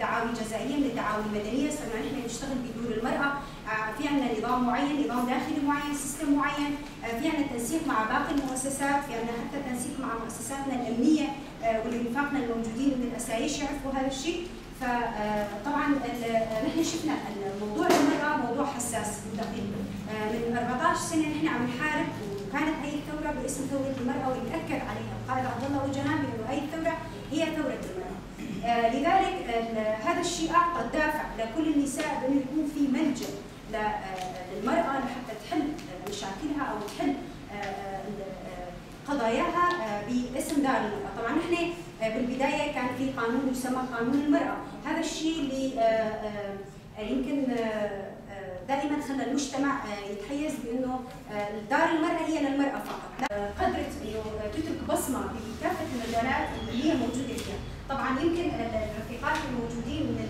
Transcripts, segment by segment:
دعاوي جزائيه من الدعاوي المدنيه، صرنا نحن نشتغل بدور المراه، في عندنا نظام معين، نظام داخلي معين، سيستم معين، في عندنا تنسيق مع باقي المؤسسات، في عندنا حتى تنسيق مع مؤسساتنا الامنيه واللي رفاقنا الموجودين من الاسايش يعرفوا هذا الشيء. فطبعا نحن شفنا موضوع المراه موضوع حساس ودقيق. من 14 سنه نحن عم نحارب، وكانت هي الثوره باسم ثوره المراه، واللي اكد عليها القائد عبد الله وجنان بانه هي الثوره هي ثوره المراه. لذلك هذا الشيء اعطى الدافع لكل النساء بانه يكون في ملجا للمراه لحتى تحل مشاكلها او تحل قضاياها باسم دار المراه. طبعا نحن بالبدايه كان في قانون يسمى قانون المراه، هذا الشيء اللي يمكن دائما خلى المجتمع يتحيز بانه دار المراه هي للمراه فقط، قدرت انه تترك بصمه في كافه المجالات اللي هي موجوده فيها. طبعا يمكن الرفيقات الموجودين من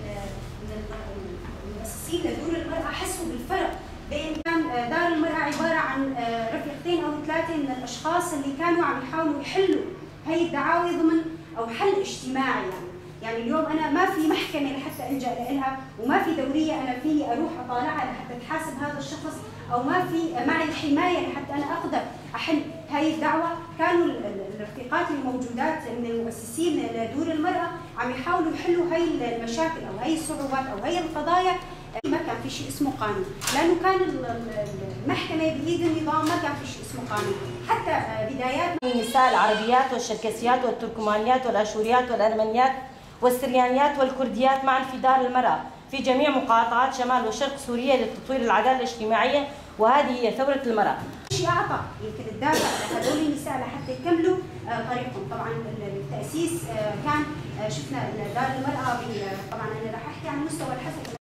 المؤسسين لدور المراه حسوا بالفرق بين كان دار المراه عباره عن رفيقتين او ثلاثه من الاشخاص اللي كانوا عم يحاولوا يحلوا هي الدعاوي ضمن او حل اجتماعي. يعني اليوم انا ما في محكمه لحتى الجا لها، وما في دوريه انا فيني اروح اطالعها لحتى تحاسب هذا الشخص، او ما في معي الحمايه لحتى انا اقدر احل هاي الدعوه. كانوا الرفيقات الموجودات من المؤسسين لدور المراه عم يحاولوا يحلوا هاي المشاكل او هاي الصعوبات او هاي القضايا. ما كان في شيء اسمه قانون، لانه كان المحكمه بايد النظام، ما كان في شيء اسمه قانون. حتى بدايات النساء العربيات والشركسيات والتركمانيات والاشوريات والارمنيات والسريانيات والكرديات معا في دار المرأة في جميع مقاطعات شمال وشرق سوريا لتطوير العدالة الاجتماعية، وهذه هي ثورة المرأة. شيء أعطى يمكن الدافع لهذول النساء لحتى يكملوا طريقهم. طبعا التأسيس كان شفنا دار المرأة طبعا أنا راح أحكي عن مستوى الحسب